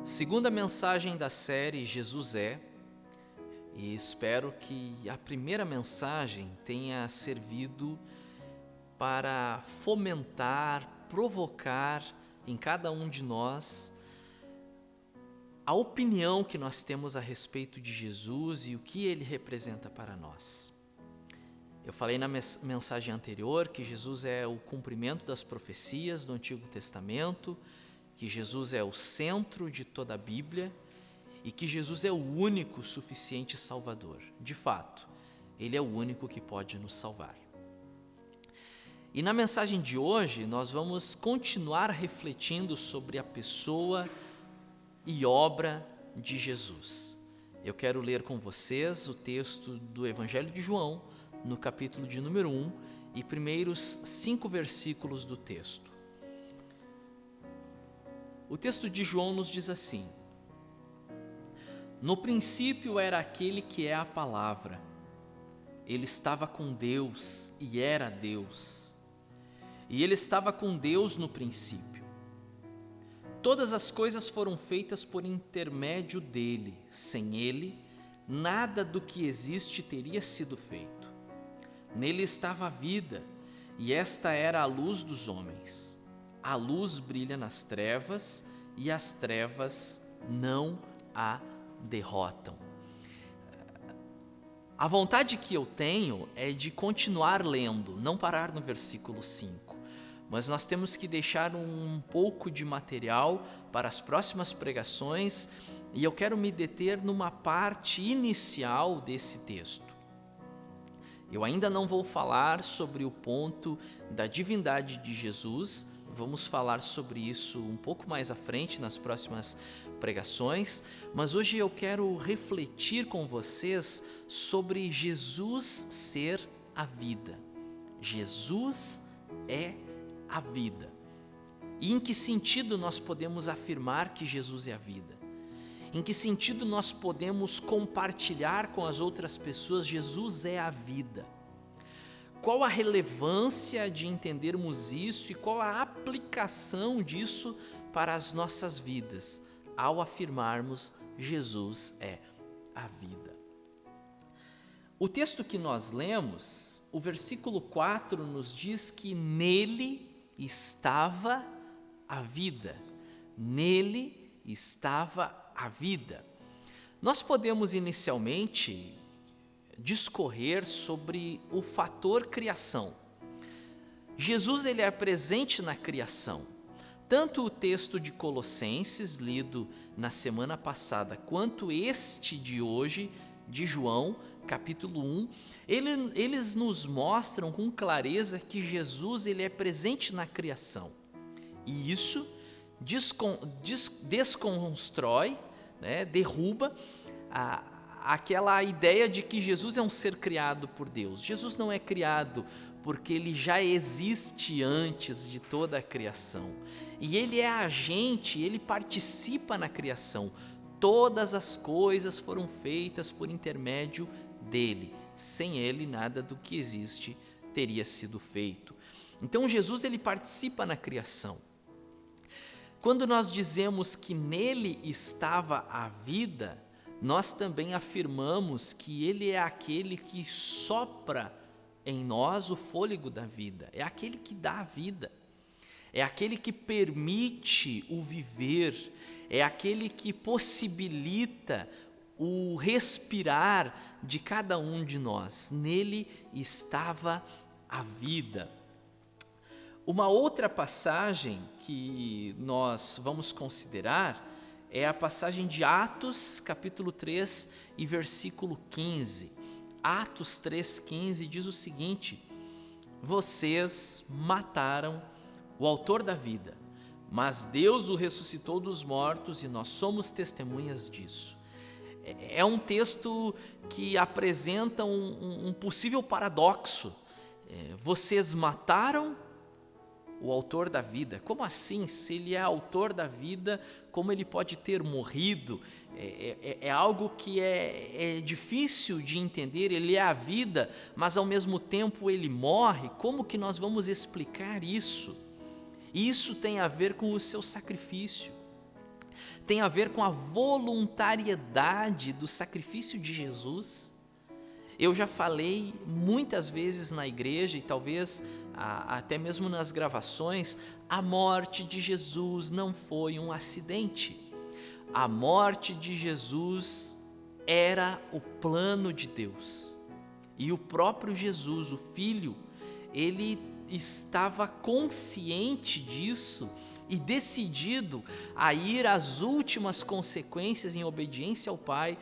Segunda mensagem da série Jesus é, e espero que a primeira mensagem tenha servido para fomentar, provocar em cada um de nós a opinião que nós temos a respeito de Jesus e o que ele representa para nós. Eu falei na mensagem anterior que Jesus é o cumprimento das profecias do Antigo Testamento, que Jesus é o centro de toda a Bíblia e que Jesus é o único suficiente Salvador. De fato, ele é o único que pode nos salvar. E na mensagem de hoje, nós vamos continuar refletindo sobre a pessoa e obra de Jesus. Eu quero ler com vocês o texto do Evangelho de João, no capítulo de número 1 e primeiros 5 versículos do texto. O texto de João nos diz assim: No princípio era aquele que é a palavra. Ele estava com Deus e era Deus. E ele estava com Deus no princípio. Todas as coisas foram feitas por intermédio dele. Sem ele, nada do que existe teria sido feito. Nele estava a vida, e esta era a luz dos homens. A luz brilha nas trevas, e as trevas não a derrotam. A vontade que eu tenho é de continuar lendo, não parar no versículo 5. Mas nós temos que deixar um pouco de material para as próximas pregações, e eu quero me deter numa parte inicial desse texto. Eu ainda não vou falar sobre o ponto da divindade de Jesus, vamos falar sobre isso um pouco mais à frente nas próximas pregações, mas hoje eu quero refletir com vocês sobre Jesus ser a vida. Jesus é a vida. E em que sentido nós podemos afirmar que Jesus é a vida? Em que sentido nós podemos compartilhar com as outras pessoas Jesus é a vida? Qual a relevância de entendermos isso e qual a aplicação disso para as nossas vidas ao afirmarmos Jesus é a vida? O texto que nós lemos, o versículo 4 nos diz que nele estava a vida. Nele estava a vida. Nós podemos inicialmente discorrer sobre o fator criação. Jesus ele é presente na criação. Tanto o texto de Colossenses, lido na semana passada, quanto este de hoje, de João, capítulo 1, eles nos mostram com clareza que Jesus ele é presente na criação. E isso desconstrói, derruba aquela ideia de que Jesus é um ser criado por Deus. Jesus não é criado porque ele já existe antes de toda a criação. E ele é agente, ele participa na criação. Todas as coisas foram feitas por intermédio dele. Sem ele, nada do que existe teria sido feito. Então Jesus ele participa na criação. Quando nós dizemos que nele estava a vida, nós também afirmamos que ele é aquele que sopra em nós o fôlego da vida, é aquele que dá a vida, é aquele que permite o viver, é aquele que possibilita o respirar de cada um de nós. Nele estava a vida. Uma outra passagem que nós vamos considerar é a passagem de Atos, capítulo 3 e versículo 15. Atos 3,15 diz o seguinte: Vocês mataram o autor da vida, mas Deus o ressuscitou dos mortos e nós somos testemunhas disso. É um texto que apresenta um possível paradoxo. Vocês mataram o autor da vida. Como assim? Se ele é autor da vida, como ele pode ter morrido? É algo que é difícil de entender. Ele é a vida, mas ao mesmo tempo ele morre. Como que nós vamos explicar isso? Isso tem a ver com o seu sacrifício. Tem a ver com a voluntariedade do sacrifício de Jesus. Eu já falei muitas vezes na igreja e talvez até mesmo nas gravações, a morte de Jesus não foi um acidente. A morte de Jesus era o plano de Deus. E o próprio Jesus, o Filho, ele estava consciente disso e decidido a ir às últimas consequências em obediência ao Pai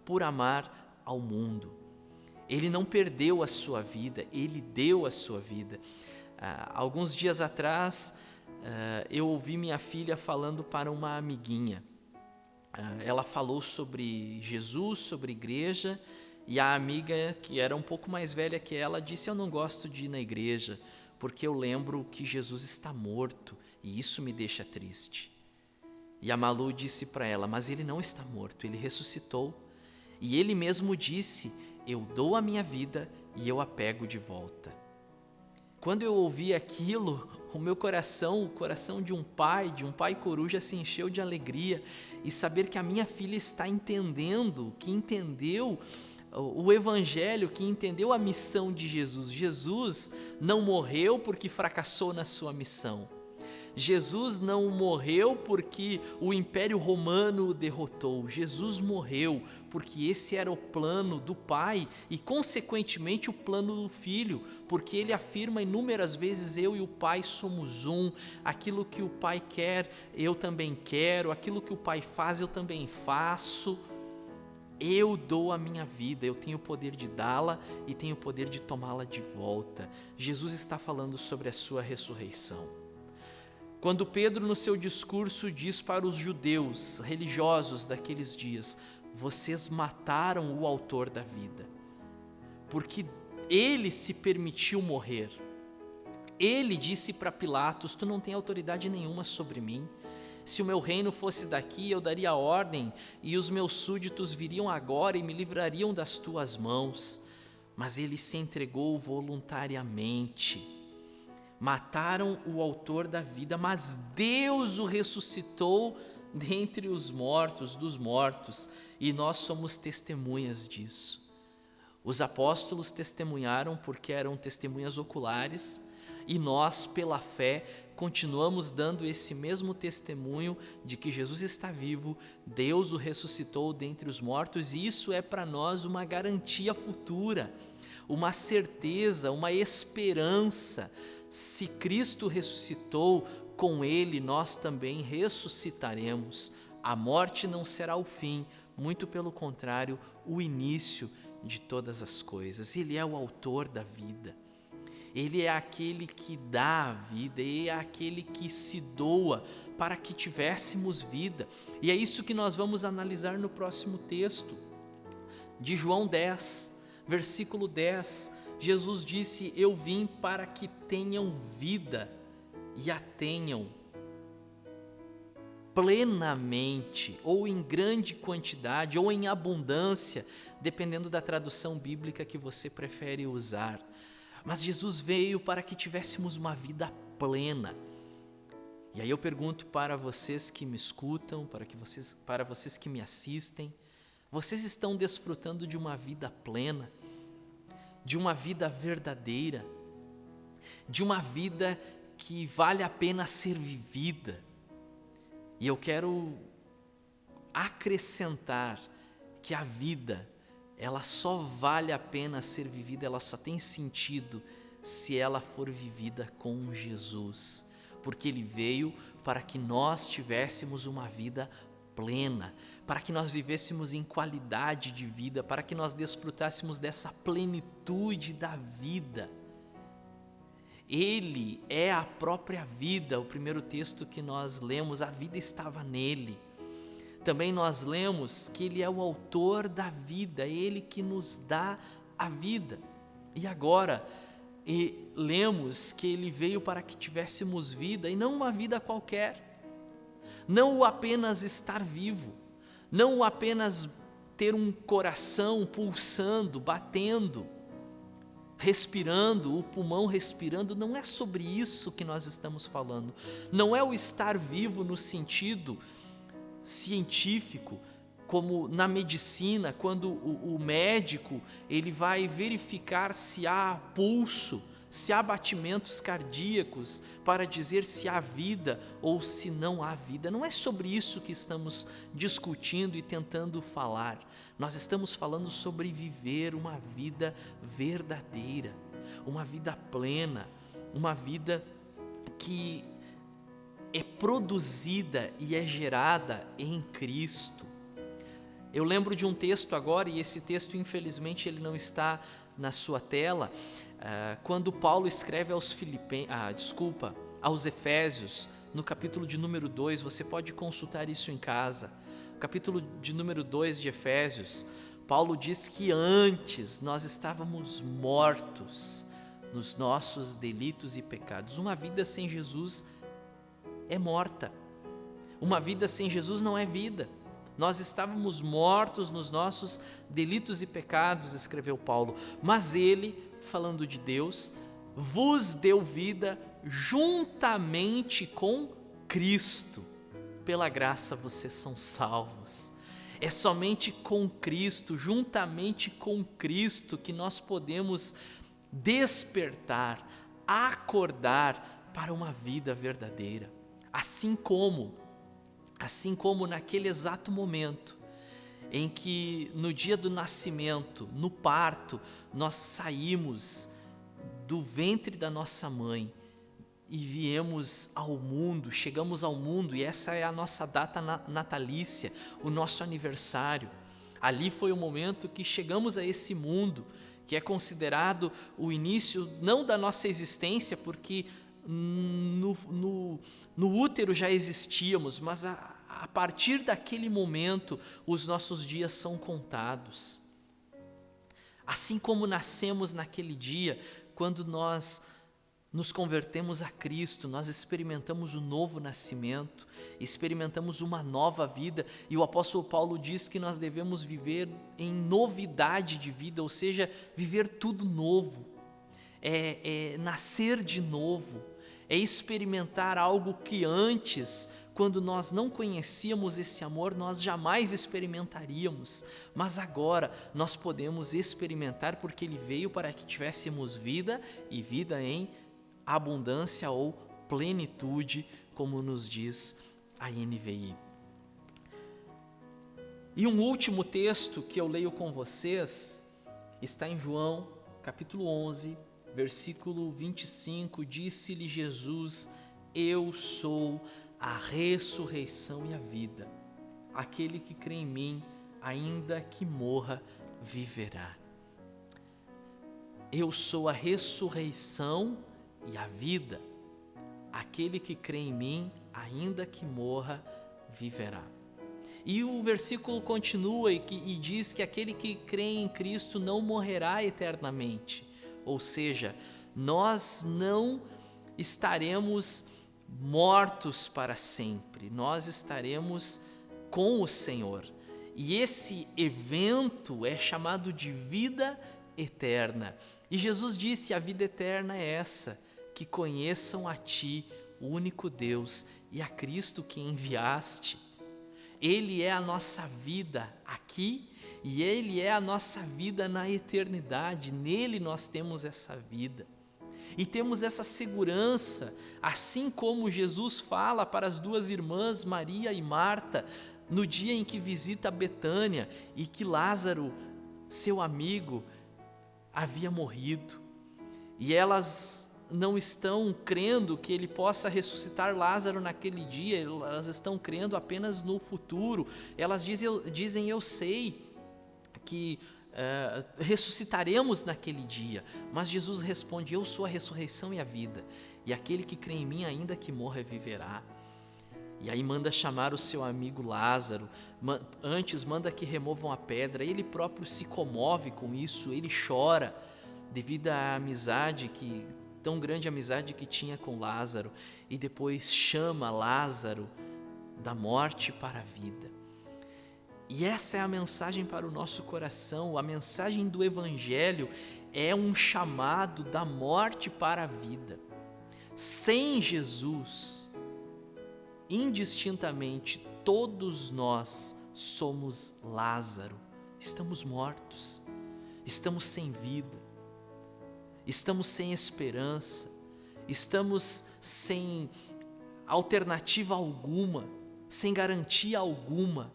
por amar ao mundo. Ele não perdeu a sua vida, ele deu a sua vida. Alguns dias atrás, eu ouvi minha filha falando para uma amiguinha. Ela falou sobre Jesus, sobre igreja, e a amiga, que era um pouco mais velha que ela, disse: eu não gosto de ir na igreja, porque eu lembro que Jesus está morto, e isso me deixa triste. E a Malu disse para ela: mas ele não está morto, ele ressuscitou, e ele mesmo disse: eu dou a minha vida e eu a pego de volta. Quando eu ouvi aquilo, o meu coração, o coração de um pai coruja se encheu de alegria, e saber que a minha filha está entendendo, que entendeu o Evangelho, que entendeu a missão de Jesus. Jesus não morreu porque fracassou na sua missão. Jesus não morreu porque o Império Romano o derrotou. Jesus morreu porque esse era o plano do Pai e, consequentemente, o plano do Filho, porque ele afirma inúmeras vezes: eu e o Pai somos um, aquilo que o Pai quer, eu também quero, aquilo que o Pai faz, eu também faço. Eu dou a minha vida, eu tenho o poder de dá-la e tenho o poder de tomá-la de volta. Jesus está falando sobre a sua ressurreição. Quando Pedro, no seu discurso, diz para os judeus religiosos daqueles dias: vocês mataram o autor da vida, porque ele se permitiu morrer. Ele disse para Pilatos: tu não tem autoridade nenhuma sobre mim. Se o meu reino fosse daqui, eu daria ordem, e os meus súditos viriam agora e me livrariam das tuas mãos. Mas ele se entregou voluntariamente. Mataram o autor da vida, mas Deus o ressuscitou dentre os mortos, dos mortos, e nós somos testemunhas disso. Os apóstolos testemunharam porque eram testemunhas oculares, e nós, pela fé, continuamos dando esse mesmo testemunho de que Jesus está vivo, Deus o ressuscitou dentre os mortos, e isso é para nós uma garantia futura, uma certeza, uma esperança. Se Cristo ressuscitou, com Ele nós também ressuscitaremos. A morte não será o fim, muito pelo contrário, o início de todas as coisas. Ele é o autor da vida. Ele é aquele que dá a vida, Ele é aquele que se doa para que tivéssemos vida. E é isso que nós vamos analisar no próximo texto, de João 10, versículo 10. Jesus disse: eu vim para que tenham vida e a tenham plenamente, ou em grande quantidade, ou em abundância, dependendo da tradução bíblica que você prefere usar. Mas Jesus veio para que tivéssemos uma vida plena. E aí eu pergunto para vocês que me escutam, para vocês que me assistem: vocês estão desfrutando de uma vida plena? De uma vida verdadeira, de uma vida que vale a pena ser vivida? E eu quero acrescentar que a vida, ela só vale a pena ser vivida, ela só tem sentido se ela for vivida com Jesus, porque Ele veio para que nós tivéssemos uma vida plena, para que nós vivêssemos em qualidade de vida, para que nós desfrutássemos dessa plenitude da vida. Ele é a própria vida. O primeiro texto que nós lemos, a vida estava nele. Também nós lemos que Ele é o autor da vida, Ele que nos dá a vida. E agora, lemos que Ele veio para que tivéssemos vida, e não uma vida qualquer, não apenas estar vivo, não apenas ter um coração pulsando, batendo, respirando, o pulmão respirando. Não é sobre isso que nós estamos falando. Não é o estar vivo no sentido científico, como na medicina, quando o médico ele vai verificar se há pulso, se há batimentos cardíacos, para dizer se há vida ou se não há vida. Não é sobre isso que estamos discutindo e tentando falar. Nós estamos falando sobre viver uma vida verdadeira, uma vida plena, uma vida que é produzida e é gerada em Cristo. Eu lembro de um texto agora, e esse texto infelizmente ele não está na sua tela, quando Paulo escreve aos Efésios, no capítulo de número 2, você pode consultar isso em casa, capítulo de número 2 de Efésios, Paulo diz que antes nós estávamos mortos nos nossos delitos e pecados. Uma vida sem Jesus é morta, uma vida sem Jesus não é vida. Nós estávamos mortos nos nossos delitos e pecados, escreveu Paulo, mas ele, falando de Deus, vos deu vida juntamente com Cristo. Pela graça vocês são salvos. É somente com Cristo, juntamente com Cristo, que nós podemos despertar, acordar para uma vida verdadeira. Assim como naquele exato momento em que no dia do nascimento, no parto, nós saímos do ventre da nossa mãe e viemos ao mundo, chegamos ao mundo, e essa é a nossa data natalícia, o nosso aniversário. Ali foi o momento que chegamos a esse mundo, que é considerado o início não da nossa existência, porque no útero já existíamos, mas a partir daquele momento os nossos dias são contados. Assim como nascemos naquele dia, quando nós nos convertemos a Cristo, nós experimentamos o novo nascimento, experimentamos uma nova vida, e o apóstolo Paulo diz que nós devemos viver em novidade de vida, ou seja, viver tudo novo, é nascer de novo, é experimentar algo que antes, quando nós não conhecíamos esse amor, nós jamais experimentaríamos, mas agora nós podemos experimentar, porque Ele veio para que tivéssemos vida, e vida em abundância ou plenitude, como nos diz a NVI. E um último texto que eu leio com vocês está em João, capítulo 11, versículo 25, disse-lhe Jesus: eu sou a ressurreição e a vida. Aquele que crê em mim, ainda que morra, viverá. Eu sou a ressurreição e a vida. Aquele que crê em mim, ainda que morra, viverá. E o versículo continua e diz que aquele que crê em Cristo não morrerá eternamente. Ou seja, nós não estaremos mortos para sempre, nós estaremos com o Senhor. E esse evento é chamado de vida eterna. E Jesus disse: a vida eterna é essa, que conheçam a Ti, o único Deus, e a Cristo que enviaste. Ele é a nossa vida aqui e Ele é a nossa vida na eternidade. Nele nós temos essa vida. E temos essa segurança, assim como Jesus fala para as duas irmãs, Maria e Marta, no dia em que visita Betânia e que Lázaro, seu amigo, havia morrido. E elas não estão crendo que ele possa ressuscitar Lázaro naquele dia, elas estão crendo apenas no futuro. Elas dizem eu sei que ressuscitaremos naquele dia, mas Jesus responde: eu sou a ressurreição e a vida, e aquele que crê em mim, ainda que morra, viverá. E aí manda chamar o seu amigo Lázaro, antes manda que removam a pedra. Ele próprio se comove com isso, ele chora devido à amizade tão grande amizade que tinha com Lázaro, e depois chama Lázaro da morte para a vida. E essa é a mensagem para o nosso coração. A mensagem do Evangelho é um chamado da morte para a vida. Sem Jesus, indistintamente, todos nós somos Lázaro. Estamos mortos, estamos sem vida, estamos sem esperança, estamos sem alternativa alguma, sem garantia alguma.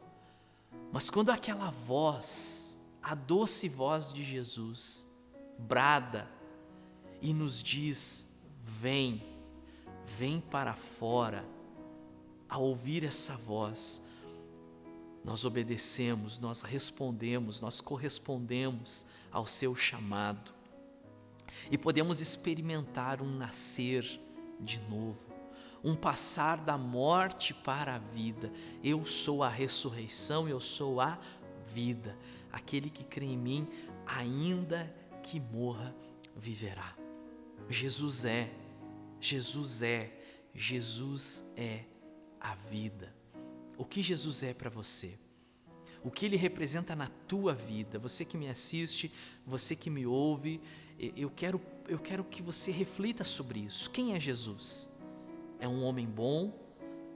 Mas quando aquela voz, a doce voz de Jesus, brada e nos diz: vem, vem para fora, ao ouvir essa voz, nós obedecemos, nós respondemos, nós correspondemos ao seu chamado e podemos experimentar um nascer de novo, um passar da morte para a vida. Eu sou a ressurreição, eu sou a vida. Aquele que crê em mim, ainda que morra, viverá. Jesus é a vida. O que Jesus é para você? O que Ele representa na tua vida? Você que me assiste, você que me ouve, eu quero que você reflita sobre isso. Quem é Jesus? É um homem bom?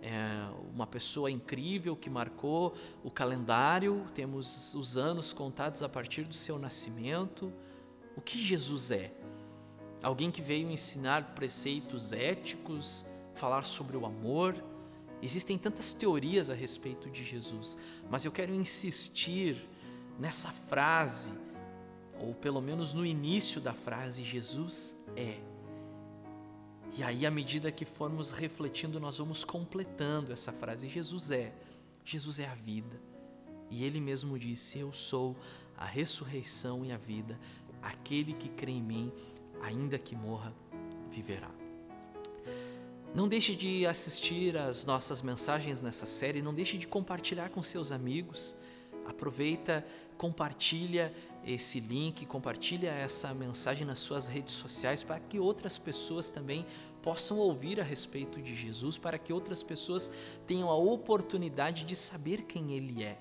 É uma pessoa incrível que marcou o calendário? Temos os anos contados a partir do seu nascimento? O que Jesus é? Alguém que veio ensinar preceitos éticos, falar sobre o amor? Existem tantas teorias a respeito de Jesus, mas eu quero insistir nessa frase, ou pelo menos no início da frase: Jesus é. E aí, à medida que formos refletindo, nós vamos completando essa frase. Jesus é a vida. E Ele mesmo disse: eu sou a ressurreição e a vida. Aquele que crê em mim, ainda que morra, viverá. Não deixe de assistir às nossas mensagens nessa série, não deixe de compartilhar com seus amigos. Aproveita, compartilha esse link, compartilha essa mensagem nas suas redes sociais para que outras pessoas também possam ouvir a respeito de Jesus, para que outras pessoas tenham a oportunidade de saber quem Ele é.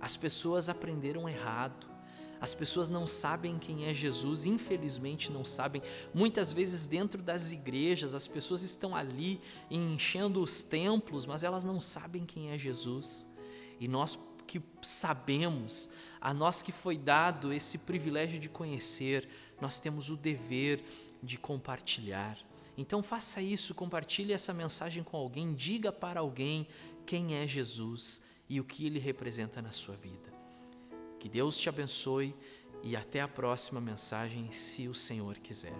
As pessoas aprenderam errado. As pessoas não sabem quem é Jesus, infelizmente não sabem. Muitas vezes dentro das igrejas as pessoas estão ali enchendo os templos, mas elas não sabem quem é Jesus. E nós que sabemos, a nós que foi dado esse privilégio de conhecer, nós temos o dever de compartilhar. Então faça isso, compartilhe essa mensagem com alguém, diga para alguém quem é Jesus e o que Ele representa na sua vida. Que Deus te abençoe e até a próxima mensagem, se o Senhor quiser.